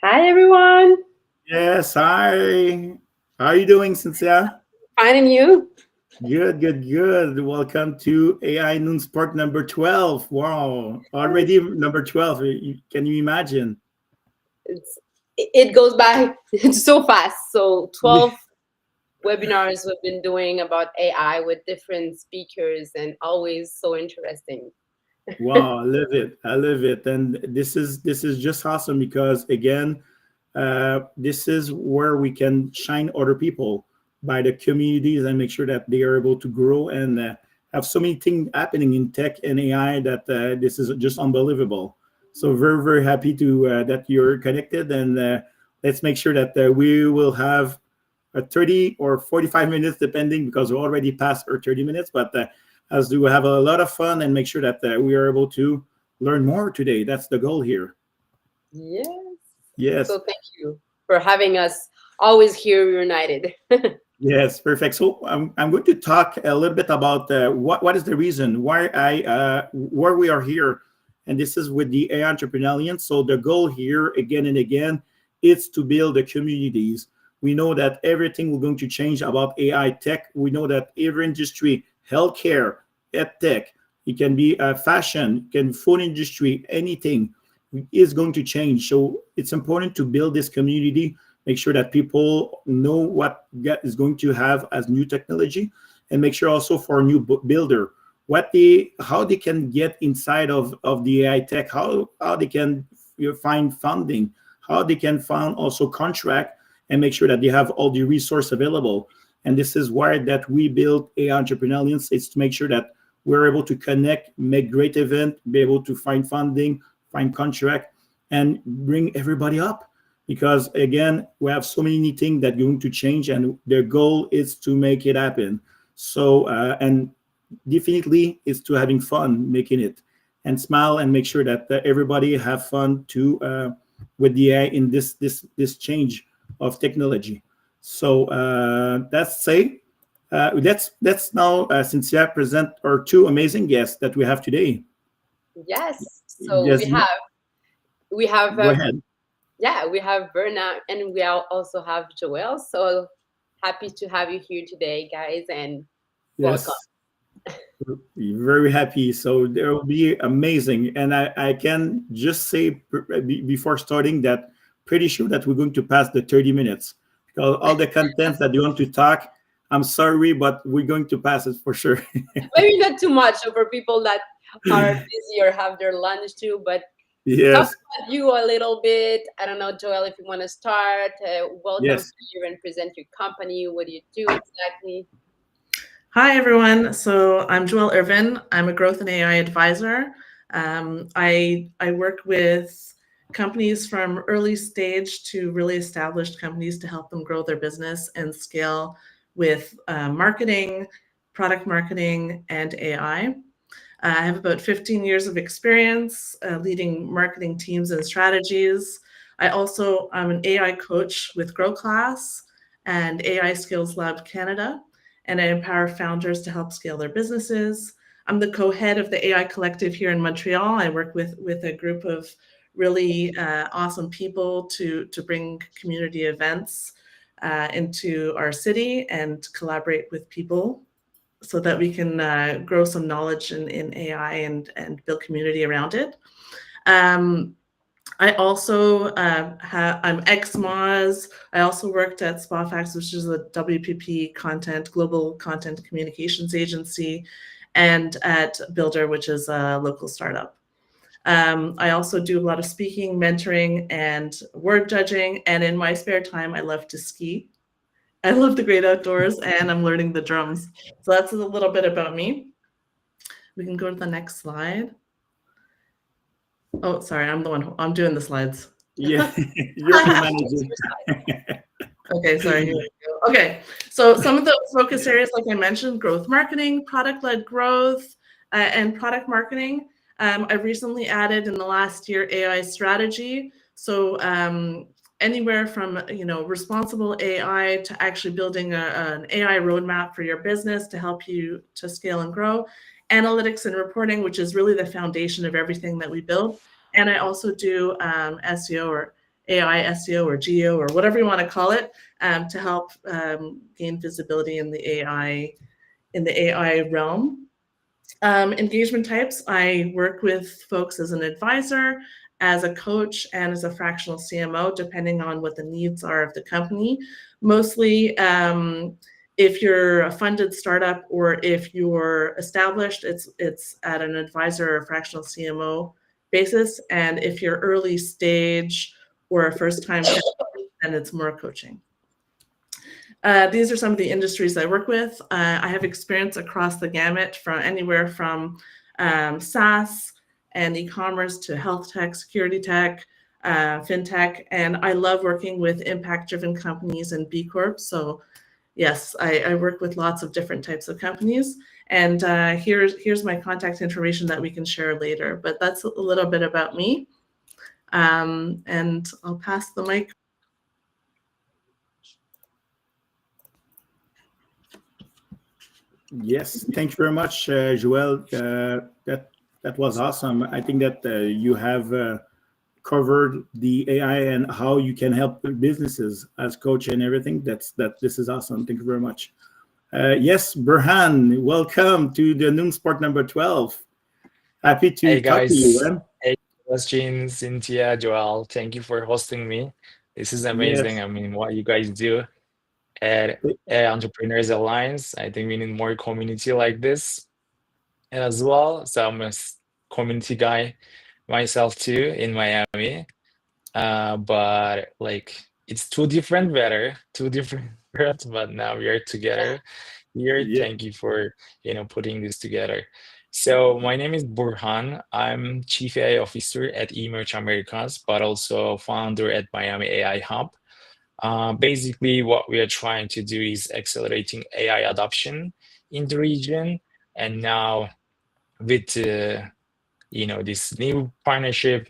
Hi, everyone. Yes, hi. How are you doing, Cynthia? Fine, and you? Good. Welcome to AI Noon Sport number 12. Wow, already number 12. Can you imagine? It goes by so fast. So 12 webinars we've been doing about AI with different speakers, and always so interesting. Wow, I love it. I love it. And this is just awesome because again, this is where we can shine other people by the communities and make sure that they are able to grow and have so many things happening in tech and AI that this is just unbelievable. So very happy to that you're connected, and let's make sure that we will have 30 or 45 minutes depending, because we're already past our 30 minutes, but as we have a lot of fun and make sure that we are able to learn more today. That's the goal here. Yes. So thank you for having us always here united. Yes, perfect. So I'm going to talk a little bit about what is the reason why where we are here, and this is with the AI entrepreneurial. So the goal here again and again is to build the communities. We know that everything will going to change about AI tech. We know that every industry, healthcare, ed tech, it can be fashion, it can food industry, anything is going to change. So it's important to build this community, make sure that people know what is going to have as new technology, and make sure also for a new builder how they can get inside of the AI tech, how they can find funding, how they can find also contract, and make sure that they have all the resource available. And this is why that we build AI entrepreneurials. It's to make sure that we're able to connect, make great event, be able to find funding, find contract, and bring everybody up. Because again, we have so many things that are going to change, and the goal is to make it happen. So and definitely is to having fun making it, and smile, and make sure that everybody have fun too with the AI in this change of technology. So let's now Cynthia present our two amazing guests that we have today. Yes. So Yes, we have go ahead. we have Burhan, and we also have Joelle. So happy to have you here today, guys, and welcome. Yes, very happy. So there will be amazing, and I can just say before starting that pretty sure that we're going to pass the 30 minutes, because all the contents that you want to talk, I'm sorry, but we're going to pass it for sure. Maybe not too much for people that are busy or have their lunch too, but talk Yes, about you a little bit. I don't know, Joelle, if you want to start. Welcome yes. here and present your company. What do you do exactly? Hi, everyone. So I'm Joelle Irvine. I'm a growth and AI advisor. I work with companies from early stage to really established companies to help them grow their business and scale with marketing, product marketing, and AI. I have about 15 years of experience leading marketing teams and strategies. I'm an AI coach with Growclass and AI Skills Lab Canada, and I empower founders to help scale their businesses. I'm the co-head of the AI Collective here in Montreal. I work with a group of really awesome people to bring community events into our city and collaborate with people so that we can grow some knowledge in AI and build community around it. I also I'm ex-Moz. I also worked at SpaFax, which is a WPP global content communications agency, and at Builder, which is a local startup. I also do a lot of speaking, mentoring, and word judging. And in my spare time, I love to ski. I love the great outdoors, and I'm learning the drums. So that's a little bit about me. We can go to the next slide. Oh, sorry, I'm the one. I'm doing the slides. Yeah, you're the manager. Okay, sorry. Here we go. Okay, so some of the focus areas, like I mentioned, growth marketing, product-led growth, and product marketing. I've recently added in the last year AI strategy. So anywhere from responsible AI to actually building an AI roadmap for your business to help you to scale and grow. Analytics and reporting, which is really the foundation of everything that we build. And I also do SEO or AI SEO or GEO or whatever you want to call it to help gain visibility in the AI realm. Engagement types, I work with folks as an advisor, as a coach, and as a fractional CMO, depending on what the needs are of the company. Mostly, if you're a funded startup or if you're established, it's at an advisor or fractional CMO basis. And if you're early stage or a first time, then it's more coaching. These are some of the industries I work with. I have experience across the gamut from anywhere from SaaS and e-commerce to health tech, security tech, fintech, and I love working with impact-driven companies and B Corps. So yes, I work with lots of different types of companies. And here's my contact information that we can share later. But that's a little bit about me. And I'll pass the mic. Yes, thank you very much, Joelle. That was awesome. I think that you have covered the AI and how you can help businesses as coach and everything. This is awesome. Thank you very much. Yes, Burhan, welcome to the Noon Sport number 12. Happy to talk to you, man. Hey, Sébastien, Cynthia, Joelle, thank you for hosting me. This is amazing. Yes. I mean, what you guys do at Entrepreneurs Alliance, I think we need more community like this as well. So I'm a community guy myself too in Miami. But like it's two different worlds, but now we are together here. Yeah. Thank you for putting this together. So my name is Burhan. I'm Chief AI Officer at Emerge Americas, but also founder at Miami AI Hub. Basically, what we are trying to do is accelerating AI adoption in the region. And now with this new partnership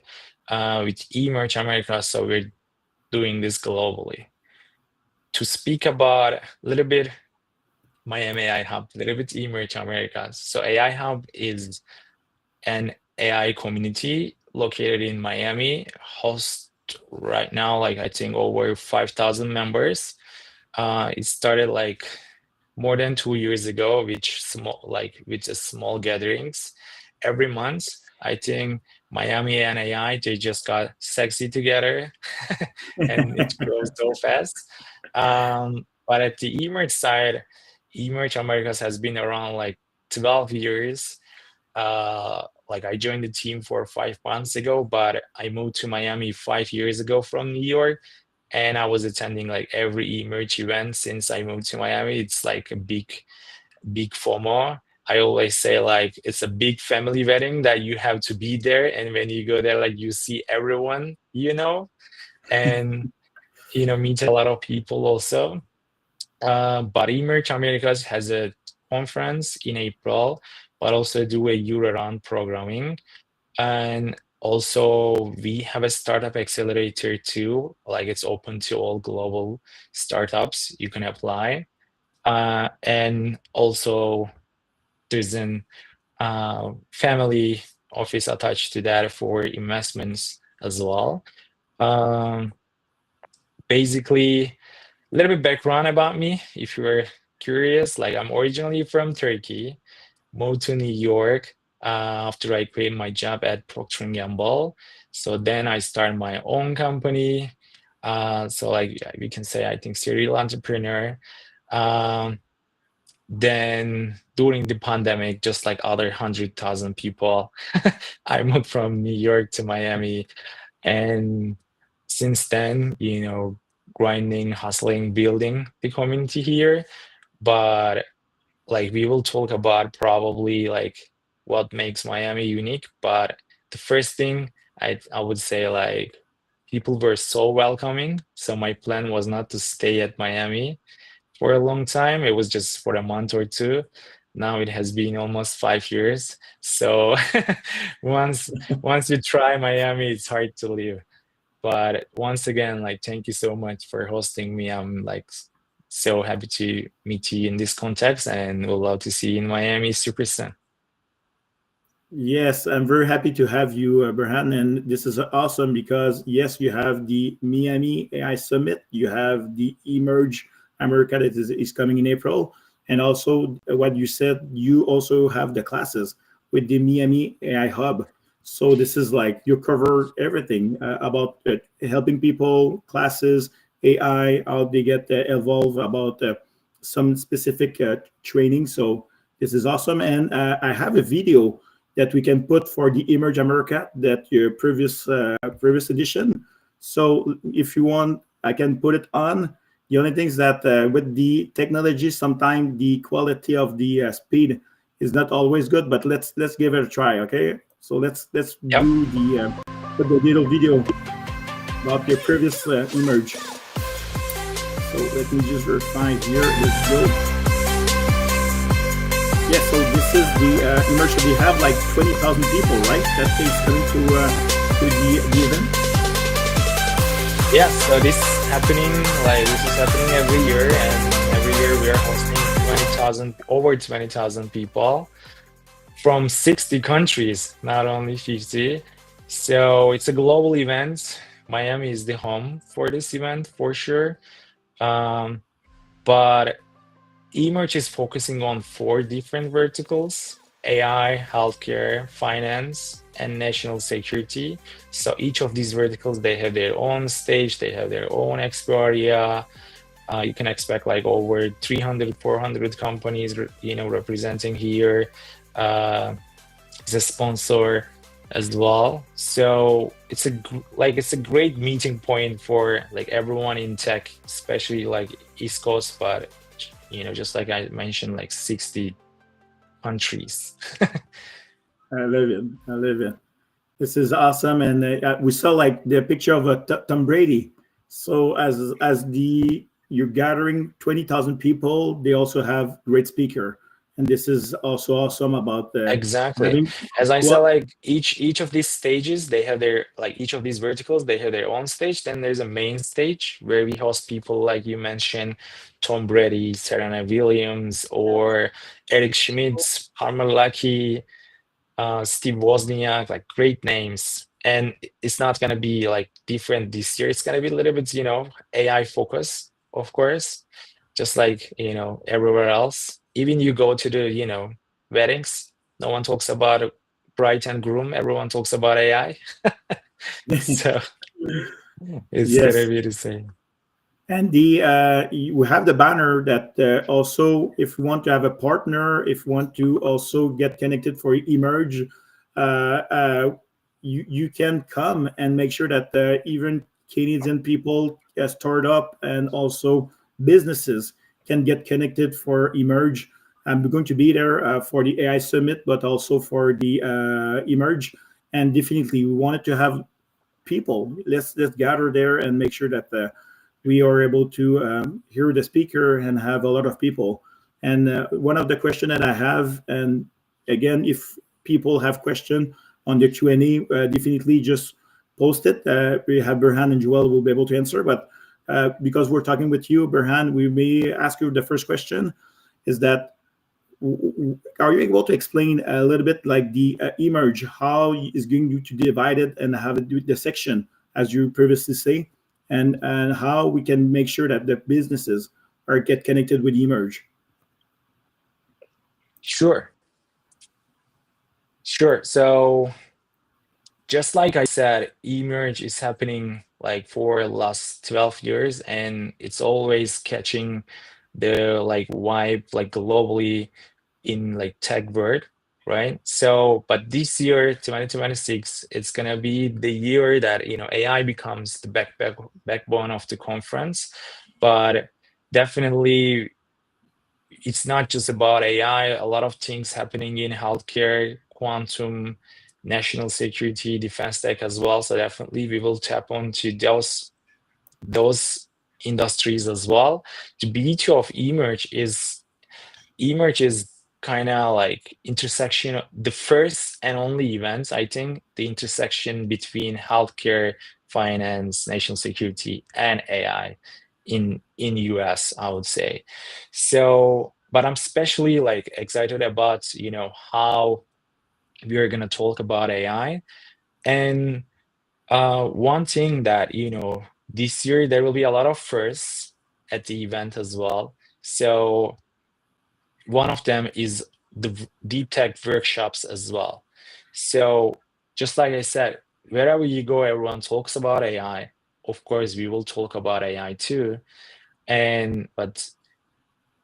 with Emerge Americas, so we're doing this globally. To speak about a little bit Miami AI Hub, a little bit Emerge Americas. So AI Hub is an AI community located in Miami, host right now, like I think over 5,000 members. It started like more than 2 years ago, with small gatherings every month. I think Miami and AI, they just got sexy together and it grows so fast. But at the Emerge side, Emerge Americas has been around like 12 years. Like I joined the team 4 or 5 months ago, but I moved to Miami 5 years ago from New York, and I was attending like every Emerge event since I moved to Miami. It's like a big FOMO. I always say like it's a big family wedding that you have to be there, and when you go there, like you see everyone, and meet a lot of people also. But Emerge Americas has a conference in April, but also do a year-round programming. And also we have a startup accelerator too, like it's open to all global startups. You can apply. And also there's an family office attached to that for investments as well. Basically, a little bit background about me, if you're curious. Like I'm originally from Turkey, moved to New York after I quit my job at Procter & Gamble. So then I started my own company. So like we can say, I think serial entrepreneur. Then during the pandemic, just like other 100,000 people, I moved from New York to Miami. And since then, grinding, hustling, building the community here. But like we will talk about probably like what makes Miami unique. But the first thing I would say, like, people were so welcoming. So my plan was not to stay at Miami for a long time. It was just for a month or two. Now it has been almost 5 years. So once you try Miami, it's hard to leave. But once again, like, thank you so much for hosting me. I'm like so happy to meet you in this context, and we'll love to see you in Miami super soon. Yes, I'm very happy to have you, Burhan. And this is awesome because, yes, you have the Miami AI Summit, you have the Emerge America that is coming in April. And also, what you said, you also have the classes with the Miami AI Hub. So this is like you cover everything about helping people, classes, AI, how they get evolved about some specific training. So this is awesome. And I have a video that we can put for the Emerge America, that your previous edition. So if you want, I can put it on. The only thing is that with the technology, sometimes the quality of the speed is not always good. But let's give it a try, okay? So let's Yep. do the little video about your previous Emerge. So let me just verify here. Let's go. Yeah, so this is the Emerge. We have like 20,000 people, right? That is coming to the event. Yeah, so this is happening every year, and every year we are hosting over 20,000 people from 60 countries, not only 50. So it's a global event. Miami is the home for this event for sure. But Emerge is focusing on 4 different verticals: AI, healthcare, finance, and national security. So each of these verticals, they have their own stage, they have their own expo area. You can expect like over 300, 400 companies, representing here. As a sponsor as well. So it's a great meeting point for like everyone in tech, especially like East Coast, but just like I mentioned, like 60 countries. I love it. This is awesome. And we saw like the picture of Tom Brady. So as you're gathering 20,000 people, they also have great speaker. And this is also awesome about Exactly. As I said, like each of these stages, they have their, like each of these verticals, they have their own stage. Then there's a main stage where we host people like you mentioned, Tom Brady, Serena Williams, or Eric Schmidt, Palmer Luckey, Steve Wozniak, like great names. And it's not gonna be like different this year. It's gonna be a little bit, AI focus, of course, just like everywhere else. Even you go to the weddings, no one talks about bride and groom. Everyone talks about AI. So it's Yes. gonna be the same. And we have the banner that also, if you want to have a partner, if you want to also get connected for Emerge, you can come and make sure that even Canadian people, startup, and also businesses can get connected for Emerge. I'm going to be there for the AI Summit, but also for the Emerge. And definitely, we wanted to have people. Let's gather there and make sure that we are able to hear the speaker and have a lot of people. And one of the questions that I have, and again, if people have questions on the Q&A, definitely just post it. We have Burhan and Joelle will be able to answer. But because we're talking with you, Burhan, we may ask you the first question: is that are you able to explain a little bit like the Emerge, how is going to divide it and have it do the section as you previously say, and how we can make sure that the businesses are get connected with Emerge? Sure. Sure. So just like I said, emerge is happening like for the last 12 years, and it's always catching the like vibe like globally in like tech world, right? So, but this year, 2026, it's gonna be the year that AI becomes the backbone of the conference. But definitely, it's not just about AI. A lot of things happening in healthcare, quantum, national security, defense tech as well. So definitely, we will tap onto those industries as well. The beauty of Emerge is kind of like intersection, the first and only event, I think, the intersection between healthcare, finance, national security, and AI in US, I would say. So, but I'm especially like excited about, how we are gonna talk about AI. And one thing that, this year there will be a lot of firsts at the event as well. So one of them is the deep tech workshops as well. So just like I said, wherever you go, everyone talks about AI. Of course, we will talk about AI too. But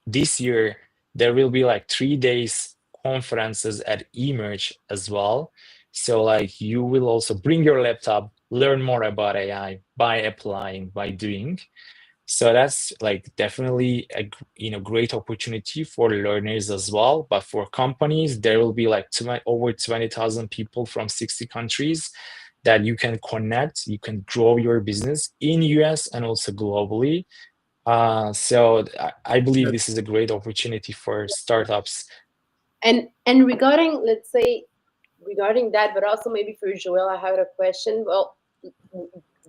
this year there will be like 3 days conferences at Emerge as well. So like you will also bring your laptop, learn more about AI by applying, by doing. So that's like definitely a great opportunity for learners as well. But for companies, there will be like over 20,000 people from 60 countries that you can connect. You can grow your business in US and also globally. So I believe this is a great opportunity for startups. And regarding, let's say, regarding that, but also maybe for Joelle, I have a question. Well,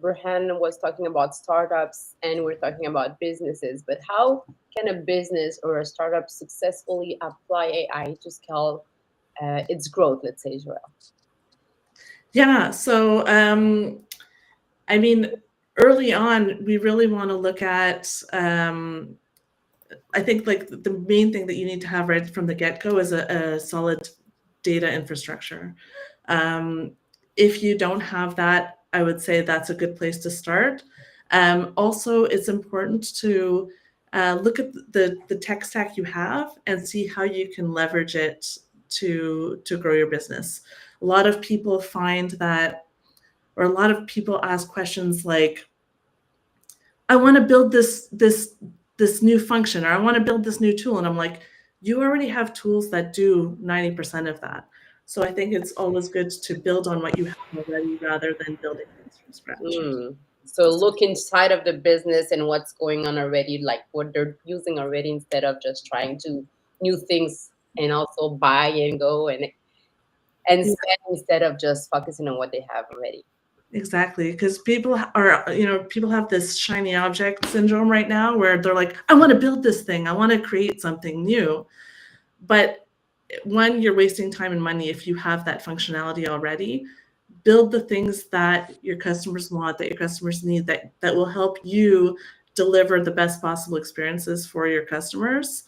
Burhan was talking about startups and we're talking about businesses, but how can a business or a startup successfully apply AI to scale its growth, let's say, Joelle? Yeah, so I mean, early on, we really want to look at, I think like the main thing that you need to have right from the get-go is a solid data infrastructure. If you don't have that, I would say that's a good place to start. Also, it's important to look at the tech stack you have and see how you can leverage it to grow your business. A lot of people find that, or a lot of people ask questions like, I want to build this new function, or I want to build this new tool. And I'm like, you already have tools that do 90% of that. So I think it's always good to build on what you have already rather than building things from scratch. So look inside of the business and what's going on already, like what they're using already, instead of just trying to new things and also buy and go and spend instead of just focusing on what they have already. Exactly, because people have this shiny object syndrome right now where they're like, I want to build this thing, I want to create something new. But one, you're wasting time and money if you have that functionality already. Build the things that your customers want, that your customers need, that will help you deliver the best possible experiences for your customers,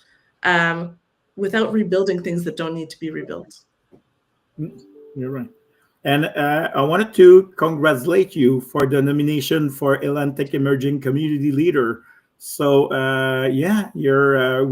without rebuilding things that don't need to be rebuilt. You're right. And I wanted to congratulate you for the nomination for Atlantic Emerging Community Leader. So yeah, you're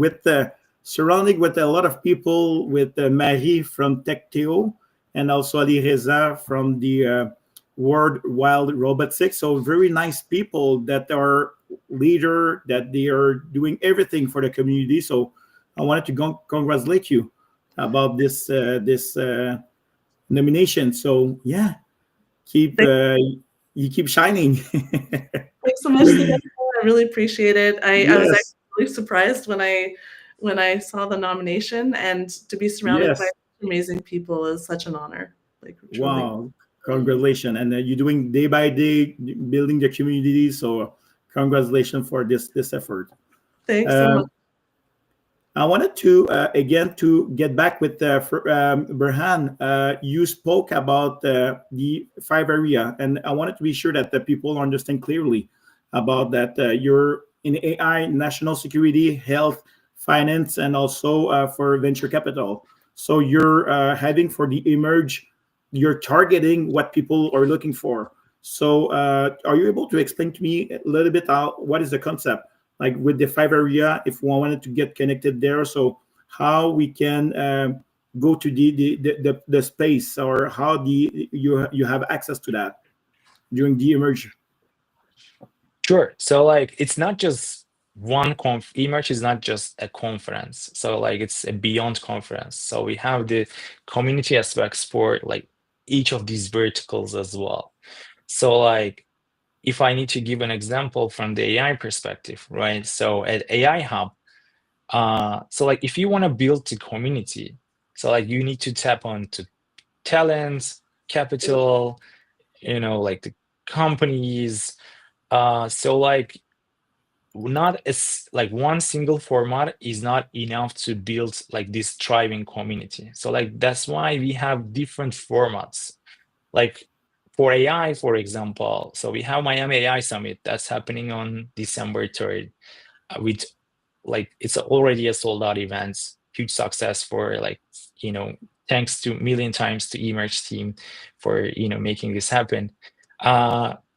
surrounded with a lot of people, with Marie from TechTeo and also Ali Reza from the World Wild Robotics. So very nice people that are leader, that they are doing everything for the community. So I wanted to congratulate you about this nomination. So yeah, you keep shining. Thanks so much. I really appreciate it. I was Yes. actually really surprised when I saw the nomination, and to be surrounded Yes. by amazing people is such an honor. Like, truly. Wow, congratulations. And you're doing day by day, building the community. So congratulations for this effort. Thanks so much. I wanted to again to get back with Burhan. You spoke about the 5 area, and I wanted to be sure that the people understand clearly about that. You're in AI, national security, health, finance, and also for venture capital. So you're having for the emerge, you're targeting what people are looking for. So are you able to explain to me a little bit what is the concept? Like with the 5 area, if we wanted to get connected there, so how we can go to the space, or how you have access to that during the emerge? Sure. So like it's not just one emerge is not just a conference. So like it's a beyond conference. So we have the community aspects for like each of these verticals as well. So like if I need to give an example from the AI perspective, right? So at AI Hub, so like if you want to build the community, so like you need to tap onto talents, capital, like the companies. So like not as like one single format is not enough to build like this thriving community. So like that's why we have different formats. Like for AI, for example, so we have Miami AI Summit that's happening on December 3rd, with like it's already a sold out event, huge success for like, thanks to million times to Emerge team for, making this happen.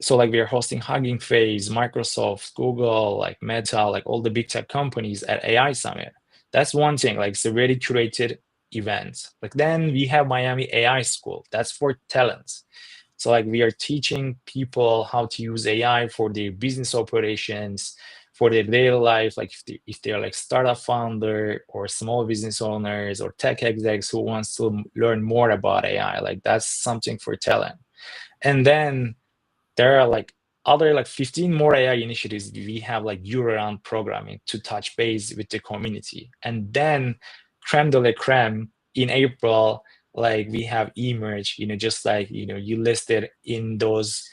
So like we are hosting Hugging Face, Microsoft, Google, like Meta, like all the big tech companies at AI Summit. That's one thing, like it's a very curated event. Like then we have Miami AI School. That's for talents. So like we are teaching people how to use AI for their business operations, for their daily life, like if they're like startup founder or small business owners or tech execs who wants to learn more about AI, like that's something for talent. And then there are like other like 15 more AI initiatives we have like year-round programming to touch base with the community. And then creme de la creme in April, like we have Emerge, just like, you listed in those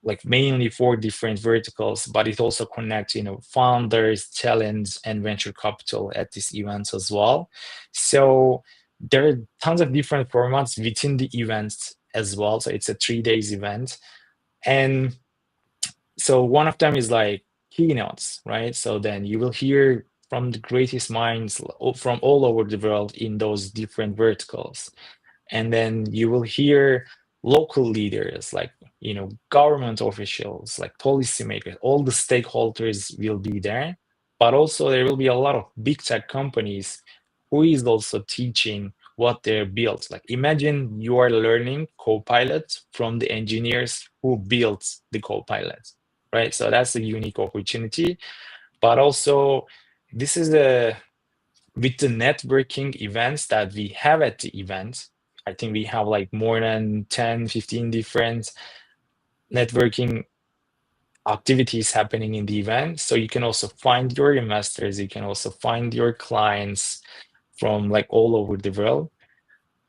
like mainly 4 different verticals, but it also connects, founders, talents, and venture capital at these events as well. So there are tons of different formats within the events as well. So it's a 3 days event. And so one of them is like keynotes, right? So then you will hear from the greatest minds from all over the world in those different verticals. And then you will hear local leaders like, government officials, like policymakers, all the stakeholders will be there. But also there will be a lot of big tech companies who is also teaching what they're built. Like imagine you are learning Copilot from the engineers who built the Copilot, right? So that's a unique opportunity. But also this is with the networking events that we have at the event, I think we have like more than 10, 15 different networking activities happening in the event. So you can also find your investors, you can also find your clients from like all over the world.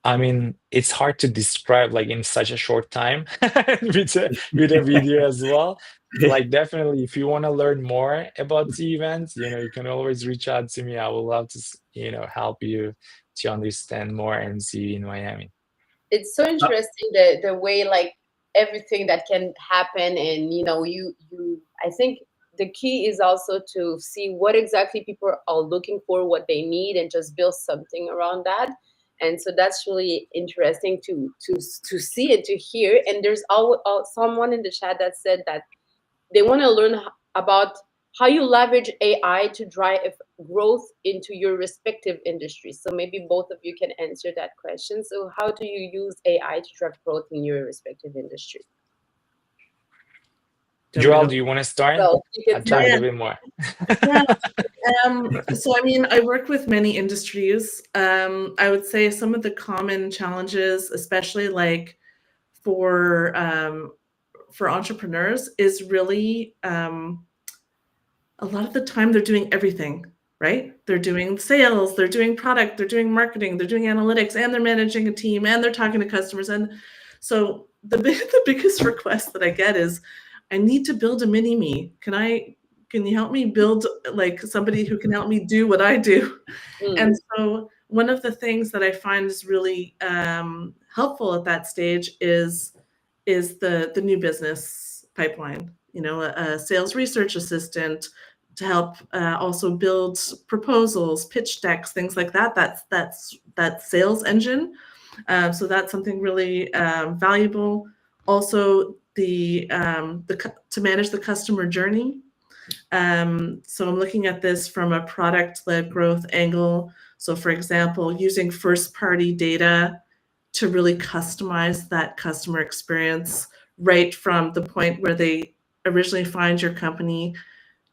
I mean, it's hard to describe like in such a short time with a video as well. Like definitely, if you want to learn more about the event, you can always reach out to me. I would love to, help you to understand more and see you in Miami. It's so interesting the way like everything that can happen, and you I think the key is also to see what exactly people are looking for, what they need, and just build something around that. And so that's really interesting to see and to hear. And there's someone in the chat that said that they want to learn about how you leverage AI to drive growth into your respective industries. So maybe both of you can answer that question. So how do you use AI to drive growth in your respective industry? Joelle, do you want to start? Well, you I'll can talk start. a bit more. Yeah. So, I mean, I work with many industries. I would say some of the common challenges, especially like for entrepreneurs, is really a lot of the time they're doing everything, right? They're doing sales, they're doing product, they're doing marketing, they're doing analytics, and they're managing a team, and they're talking to customers. And so the biggest request that I get is, I need to build a mini me. Can you help me build like somebody who can help me do what I do? And so one of the things that I find is really helpful at that stage is the new business pipeline. A sales research assistant, to help also build proposals, pitch decks, things like that. That's that sales engine. So that's something really valuable. Also, to manage the customer journey. So I'm looking at this from a product-led growth angle. So for example, using first-party data to really customize that customer experience right from the point where they originally find your company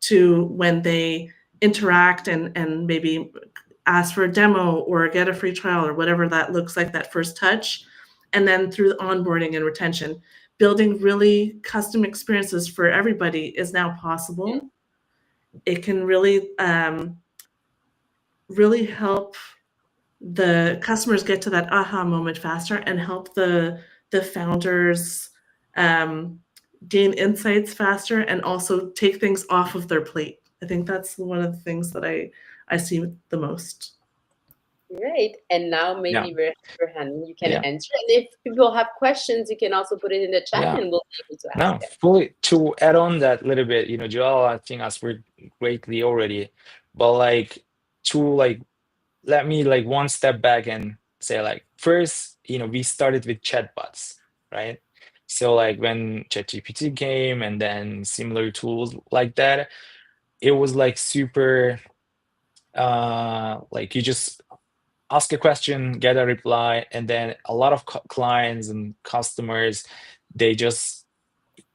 to when they interact and maybe ask for a demo or get a free trial or whatever that looks like, that first touch. And then through the onboarding and retention, building really custom experiences for everybody is now possible. It can really, really help the customers get to that aha moment faster and help the founders gain insights faster and also take things off of their plate. I think that's one of the things that I see the most. Great. And now maybe Burhan, you can Yeah. answer. And if people have questions, you can also put it in the chat Yeah. and we'll be able to ask No, them. fully to add on that little bit, Joelle, I think answered greatly already. But like let me like one step back and say like first, we started with chatbots, right? So like when ChatGPT came and then similar tools like that, it was like super like you just ask a question, get a reply, and then a lot of clients and customers, they just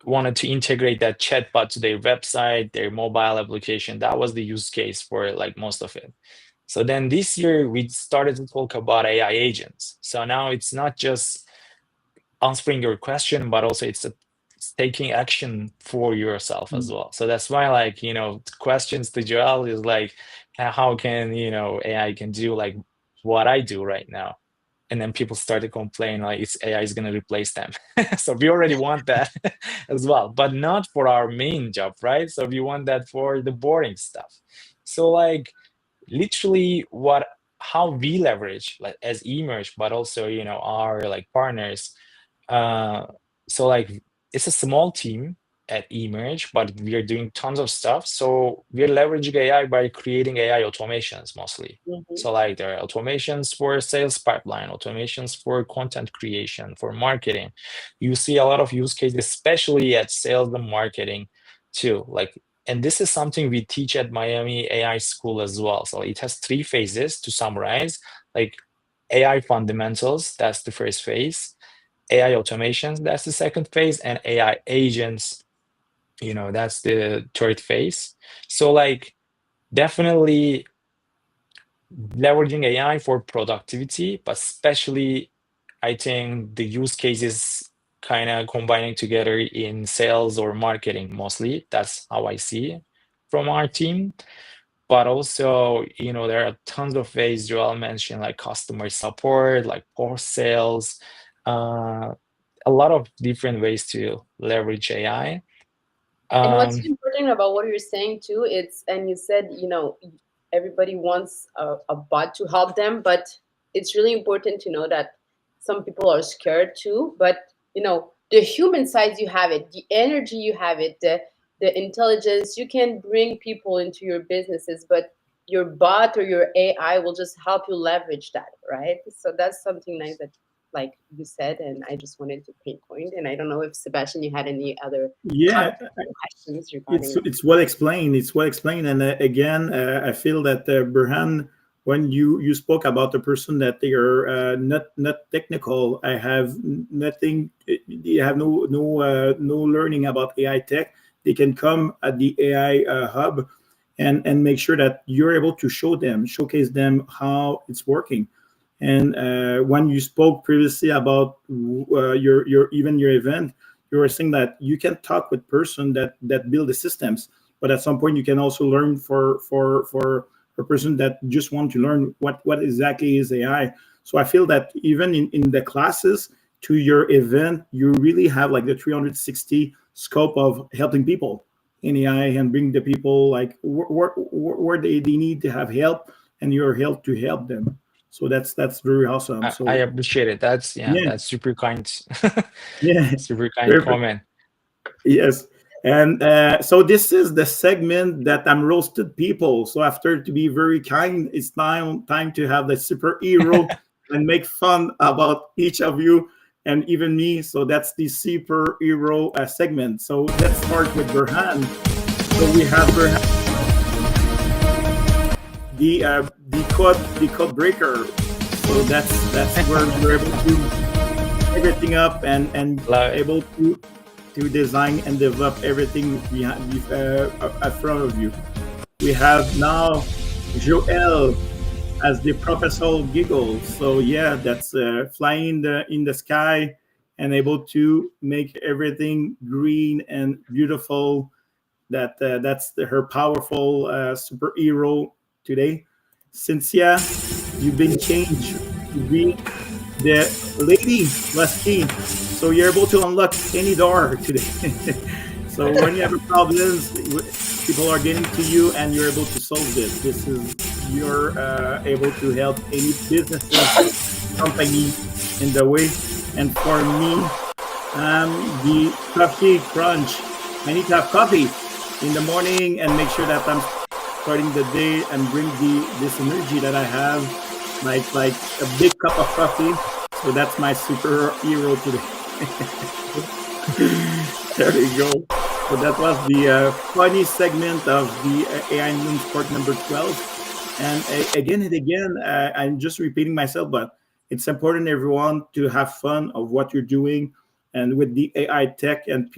wanted to integrate that chatbot to their website, their mobile application. That was the use case for like most of it. So then this year we started to talk about AI agents. So now it's not just answering your question, but also it's taking action for yourself as well. So that's why like, questions to Joelle is like, how can, AI can do like what I do right now? And then people start to complain like it's AI is going to replace them. So we already want that as well, but not for our main job, right? So we want that for the boring stuff. So like literally how we leverage like as Emerge, but also, our like partners. So like it's a small team at Emerge, but we are doing tons of stuff. So we're leveraging AI by creating AI automations mostly. So like there are automations for sales pipeline, automations for content creation, for marketing. You see a lot of use cases, especially at sales and marketing too. And this is something we teach at Miami AI School as well. So it has 3 phases to summarize, like AI fundamentals, that's the first phase. AI automations, that's the second phase, and AI agents, that's the third phase. So like definitely leveraging AI for productivity, but especially I think the use cases kind of combining together in sales or marketing mostly. That's how I see it from our team. But also, there are tons of ways Joelle mentioned, like customer support, like post sales, a lot of different ways to leverage AI. And what's important about what you're saying too, and you said, everybody wants a bot to help them, but it's really important to know that some people are scared too. But, the human side, you have it, the energy, you have it, the intelligence, you can bring people into your businesses, but your bot or your AI will just help you leverage that, right? So that's something nice that like you said, and I just wanted to pinpoint. And I don't know if Sébastien, you had any other questions regarding it's well explained. It's well explained. And again, I feel that Burhan, when you spoke about the person that they are not technical, I have nothing. They have no learning about AI tech. They can come at the AI hub and make sure that you're able to showcase them how it's working. And when you spoke previously about your event, you were saying that you can talk with person that build the systems, but at some point you can also learn for a person that just want to learn what exactly is AI. So I feel that even in the classes to your event, you really have like the 360 scope of helping people in AI and bring the people like where they need to have help, and you're help to help them. So that's very awesome. I appreciate it. That's super kind. Yeah, super kind comment. Yes. And so this is the segment that I'm roasted people. So after to be very kind, it's now time to have the superhero and make fun about each of you and even me. So that's the superhero segment. So let's start with Burhan. So we have Burhan, the code breaker. So that's where you're able to everything up and able to design and develop everything behind in front of you. We have now Joelle as the professional giggle. So yeah, that's flying in the sky and able to make everything green and beautiful. That's her powerful superhero today. Cynthia, you've been changed to be the lady lusty, so you're able to unlock any door today. So when you have a problems, people are getting to you, and you're able to solve this. This is you're able to help any businesses, company in the way. And for me, the coffee crunch. I need to have coffee in the morning and make sure that I'm starting the day and bring this energy that I have, like a big cup of coffee. So that's my superhero today. There you go. So that was the funny segment of the AI Moon Sport number 12. And again and again, I'm just repeating myself, but it's important, everyone, to have fun of what you're doing. And with the AI tech, and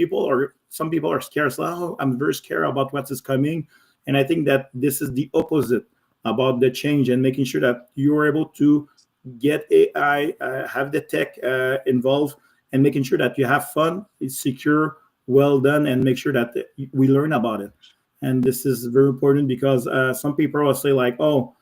some people are scared. So, oh, I'm very scared about what is coming. And I think that this is the opposite about the change and making sure that you're able to get AI, have the tech involved, and making sure that you have fun, it's secure, well done, and make sure that we learn about it. And this is very important because some people will say like, "Oh,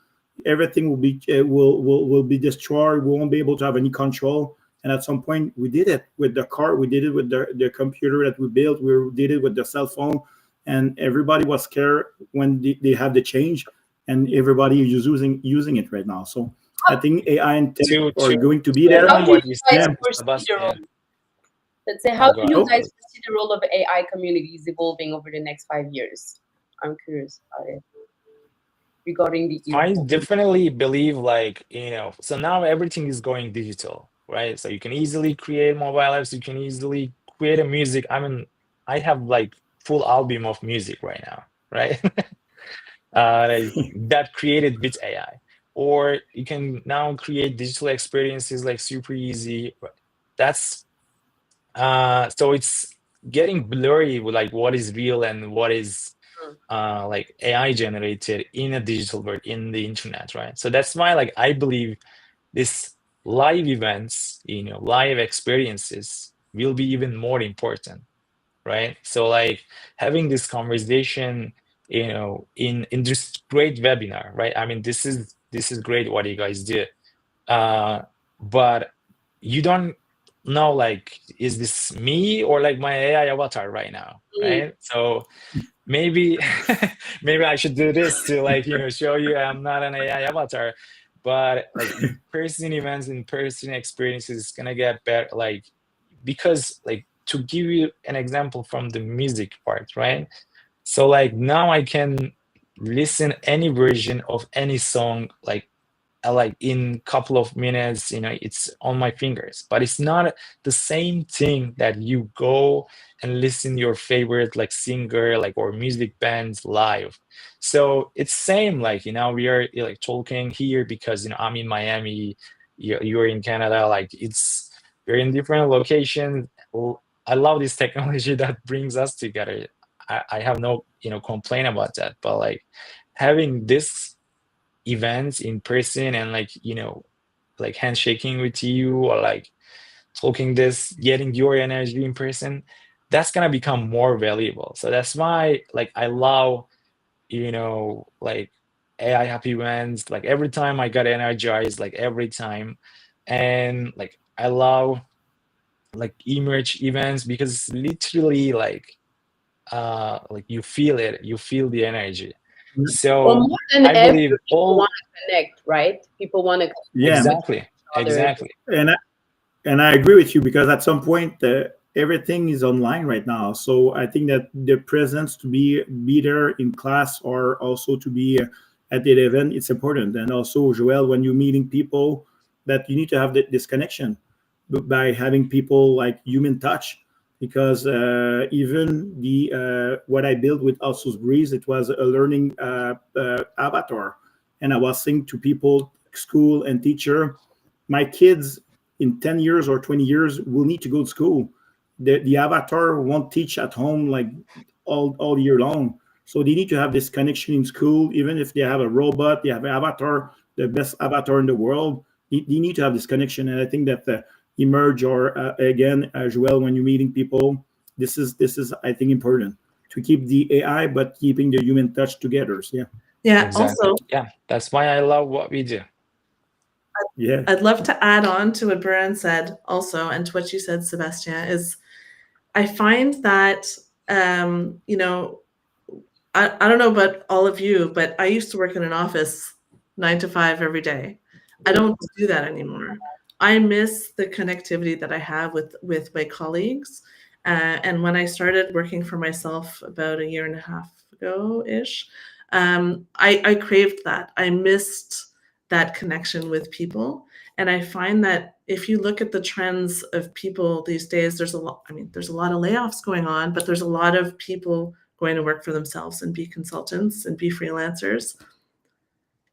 everything will be will be destroyed. We won't be able to have any control." And at some point, we did it with the car, we did it with the computer that we built, we did it with the cell phone, and everybody was scared when they had the change, and everybody is using it right now. So I think AI and tech are going to be there. How do what you you guys said, foresee the Sebastian. role? Let's say, how do Go you ahead. guys foresee the role of AI communities evolving over the next 5 years? I'm curious about it regarding the I evolve. definitely believe so now everything is going digital, right? So you can easily create mobile apps, you can easily create a music. I mean, I have like full album of music right now, right? That created with AI. Or you can now create digital experiences like super easy. That's so it's getting blurry with like what is real and what is like AI generated in a digital world in the internet, right? So that's why like I believe this live events, live experiences will be even more important, right? So like having this conversation, in this great webinar, right? I mean, this is great what you guys do, but you don't know like is this me or like my AI avatar right now, right? So maybe maybe I should do this to like show you I'm not an AI avatar, but like in-person events, in-person experiences is gonna get better, like because like to give you an example from the music part, right? So like now I can listen any version of any song like in couple of minutes, it's on my fingers, but it's not the same thing that you go and listen your favorite like singer like or music bands live. So it's same like we are like talking here because I'm in Miami, you're in Canada, like we're in different locations. I love this technology that brings us together. I have no complaint about that, but like having this events in person and like handshaking with you or like talking this, getting your energy in person, that's gonna become more valuable. So that's why like I love like AI happy events, like every time I got energized, like every time. And like I love like emerge events because literally like you feel it, you feel the energy. Well, So more than I ever, believe people all want to connect, right? People want to connect Yeah, with exactly each other. exactly and I agree with you because at some point everything is online right now. So I think that the presence to be there in class or also to be at the event, it's important. And also, Joelle, when you're meeting people, that you need to have this connection by having people like human touch. Because even the what I built with Outsource Breeze, it was a learning avatar, and I was saying to people, school and teacher, my kids in 10 years or 20 years will need to go to school. The avatar won't teach at home like all year long. So they need to have this connection in school, even if they have a robot, they have an avatar, the best avatar in the world. They need to have this connection, and I think that emerge or again, Joelle, when you're meeting people, this is I think important to keep the AI but keeping the human touch together. So, Yeah. Exactly. Also, Yeah, that's why I love what we do. yeah. I'd love to add on to what Burhan said also, and to what you said, Sébastien, is I find that, you know, I don't know about all of you, but I used to work in an office 9 to 5 every day. I don't do that anymore. I miss the connectivity that I have with my colleagues. And when I started working for myself about a year and a half ago-ish, I craved that. I missed that connection with people. And I find that if you look at the trends of people these days, there's a lot of layoffs going on, but there's a lot of people going to work for themselves and be consultants and be freelancers.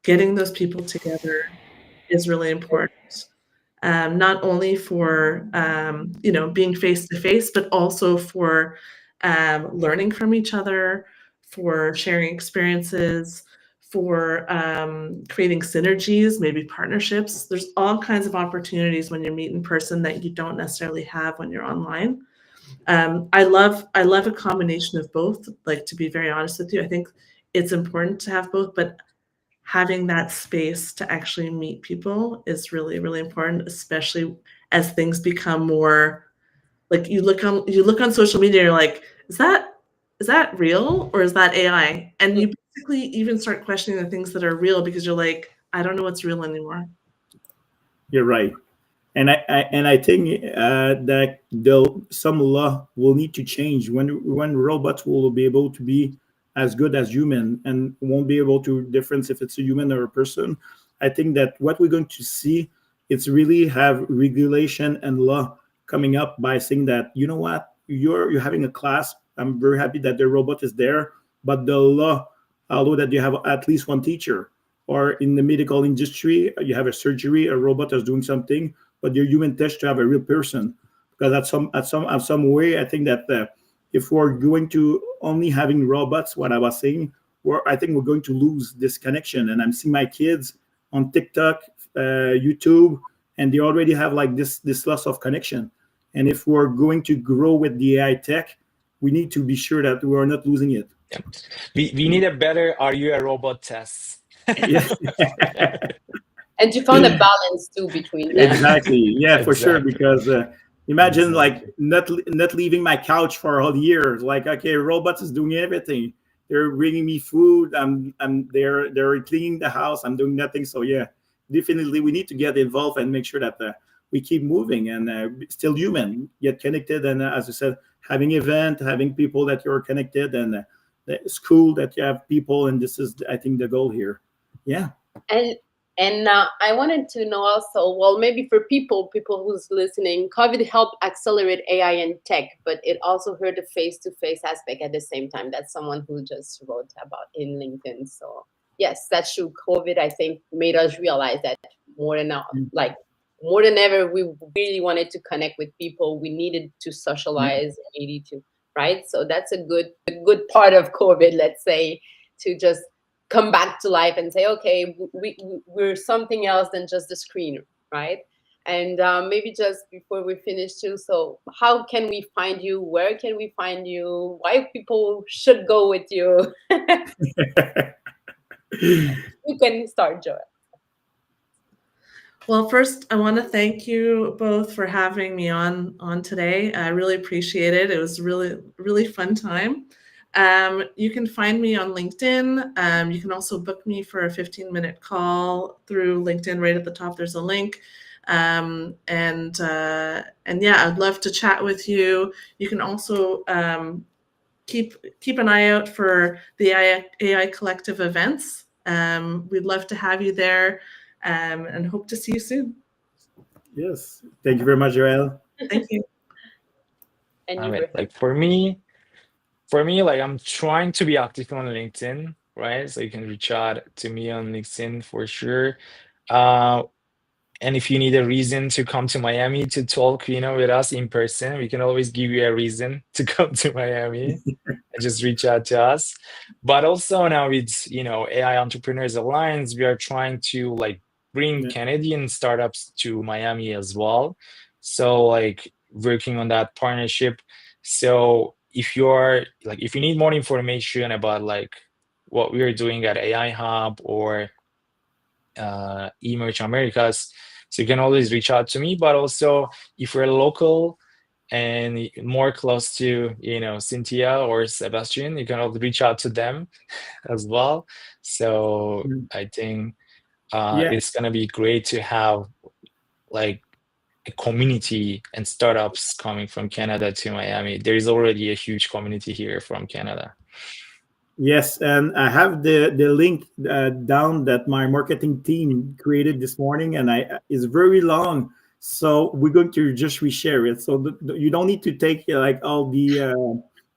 Getting those people together is really important. Not only for being face to face, but also for learning from each other, for sharing experiences, for creating synergies, maybe partnerships. There's all kinds of opportunities when you meet in person that you don't necessarily have when you're online. I love a combination of both. Like, to be very honest with you, I think it's important to have both, but having that space to actually meet people is really, really important, especially as things become more like you look on social media, you're like, is that real or is that AI? And you basically even start questioning the things that are real because you're like, I don't know what's real anymore. You're right. And I think that some law will need to change when robots will be able to be as good as human and won't be able to difference if it's a human or a person. I think that what we're going to see, it's really have regulation and law coming up by saying that, you know what, you're having a class. I'm very happy that the robot is there, but the law, although that you have at least one teacher, or in the medical industry, you have a surgery, a robot is doing something, but your human touch to have a real person. Because at some way, I think that if we're going to only having robots, what I was saying, I think we're going to lose this connection. And I'm seeing my kids on TikTok, YouTube, and they already have like this loss of connection. And if we're going to grow with the AI tech, we need to be sure that we are not losing it. Yeah. We need a better "Are you a robot?" test. Yeah. And you found a balance too between them. Exactly. Yeah, for sure. Exactly. Because imagine Exactly. like not leaving my couch for all years. Like, okay, robots is doing everything. They're bringing me food. They're cleaning the house. I'm doing nothing. So yeah, definitely we need to get involved and make sure that we keep moving and still human, get connected. And as you said, having event, having people that you're connected, and the school that you have people. And this is, I think, the goal here. Yeah. And I wanted to know also, well, maybe for people who's listening, COVID helped accelerate AI and tech, but it also hurt the face-to-face aspect at the same time. That's someone who just wrote about in LinkedIn. So yes, that's true. COVID, I think, made us realize that more than ever, we really wanted to connect with people. We needed to socialize. We needed to, right? So that's a good part of COVID, let's say, to just come back to life and say, okay, we're something else than just the screen, right? And maybe just before we finish too, so how can we find you? Where can we find you? Why people should go with you? You can start, Joelle. Well, first, I want to thank you both for having me on today. I really appreciate it. It was really, really fun time. You can find me on LinkedIn. You can also book me for a 15-minute call through LinkedIn. Right at the top, there's a link. And yeah, I'd love to chat with you. You can also keep an eye out for the AI Collective events. We'd love to have you there, and hope to see you soon. Yes. Thank you very much, Joelle. Thank you. And I you mean, were like for me, like I'm trying to be active on LinkedIn, right? So you can reach out to me on LinkedIn for sure. And if you need a reason to come to Miami to talk, with us in person, we can always give you a reason to come to Miami and just reach out to us. But also now with, AI Entrepreneurs Alliance, we are trying to like bring Yeah. Canadian startups to Miami as well. So like working on that partnership. So if you need more information about like what we are doing at AI Hub or Emerge Americas, so you can always reach out to me. But also, if you're local and more close to, Cynthia or Sébastien, you can also reach out to them as well. So Mm. I think Yeah. it's gonna be great to have like a community and startups coming from Canada to Miami. There is already a huge community here from Canada. Yes, and I have the link down that my marketing team created this morning, and it's very long, so we're going to just reshare it. So you don't need to take like all the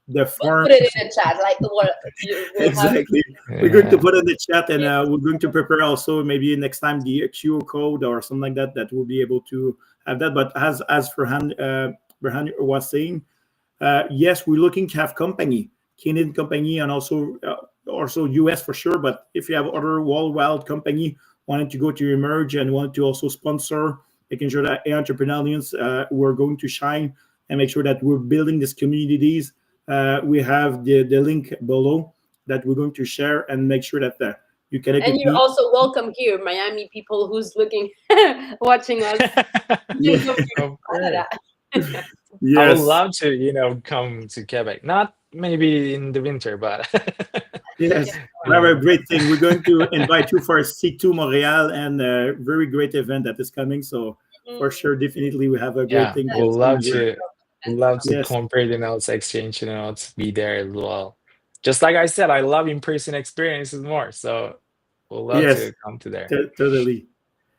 we'll forms. put it in the chat, like what you will have. Exactly. We're going to Yeah. put it in the chat, and we're going to prepare also maybe next time the QR code or something like that that we'll be able to have that. But as Burhan was saying, yes, we're looking to have Canadian company, and also US for sure. But if you have other worldwide company wanting to go to Emerge and want to also sponsor, making sure that entrepreneurs we're going to shine and make sure that we're building these communities. We have the link below that we're going to share and make sure that you connect And with you're me. also welcome here, Miami people who's looking, watching us. You Yeah. can come here Of to course. Canada. I would Yes. love to, come to Quebec. Not maybe in the winter, but Yeah. Yes, we have yeah. a great thing. We're going to invite you for C2 Montreal and a very great event that is coming. So for sure, definitely we have a great Yeah, thing we'd that's coming love here. to love to Yes, compare the notes, exchange the notes, be there as well. Just like I said, I love in-person experiences more, so we'd love yes, to come to there. totally. So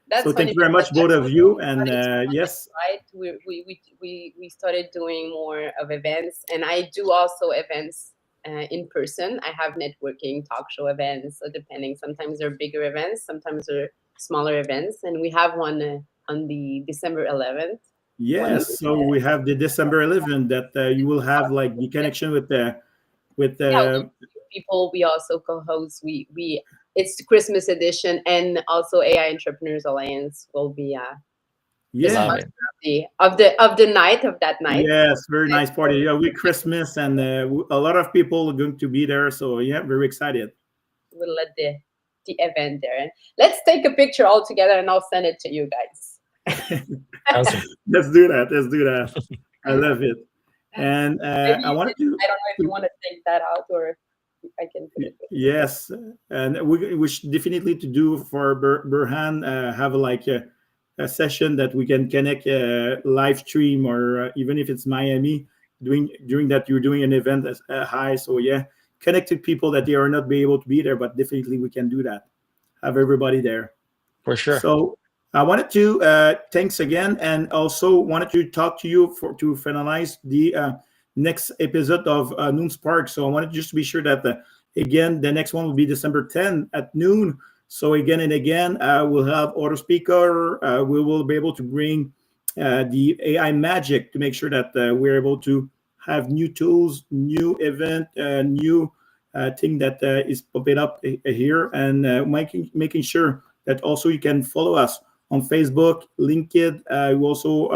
That's thank funny you very because much, both that's of what you. we And started to do, yes, right? We started doing more of events, and I do also events in person. I have networking talk show events, so depending. Sometimes they're bigger events, sometimes they're smaller events, and we have one on the December 11th. One yes. So we have the December 11th that you will have like the connection with yeah, people. We also co-host. We it's the Christmas edition, and also AI Entrepreneurs Alliance will be the yeah. Love sponsor it. of the night of that night. Yes, very nice party. Yeah, with Christmas, and a lot of people are going to be there. So yeah, very excited. We'll let the event there. And let's take a picture all together, and I'll send it to you guys. Awesome. Let's do that. Let's do that. I love it. And Maybe I wanted to, I don't know if you want to take that out or I can put it. yes, and we should definitely to do for Burhan have like a session that we can connect live stream or even if it's Miami doing during that you're doing an event as high. So yeah, connect to people that they are not be able to be there, but definitely we can do that. Have everybody there. For sure. So I wanted to thanks again, and also wanted to talk to you for to finalize the next episode of Noon Spark. So I wanted just to be sure that again the next one will be December 10 at noon. So again and again, we'll have auto speaker. We will be able to bring the AI magic to make sure that we're able to have new tools, new event, new thing that is popping up here, and making sure that also you can follow us on Facebook, LinkedIn, also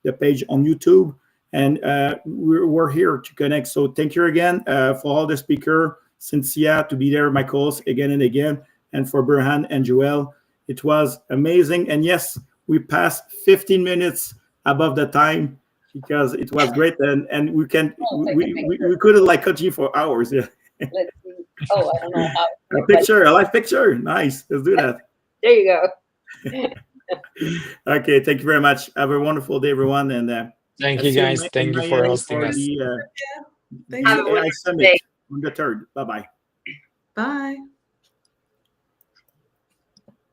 the page on YouTube, and we're here to connect. So thank you again for all the speaker, Cynthia, to be there, my co-host again and again, and for Burhan and Joelle. It was amazing, and yes, we passed 15 minutes above the time because it was great, and we can we could have like continue for hours. Yeah, Let's see. Oh, I don't know how. a picture, a live picture, nice. Let's do that. There you go. Okay, thank you very much. Have a wonderful day, everyone, and Thank I'll you see you guys. Thank in you for Miami hosting for us. Thanks. Have a the AI wonderful Summit day. on the 3rd. Bye-bye. Bye.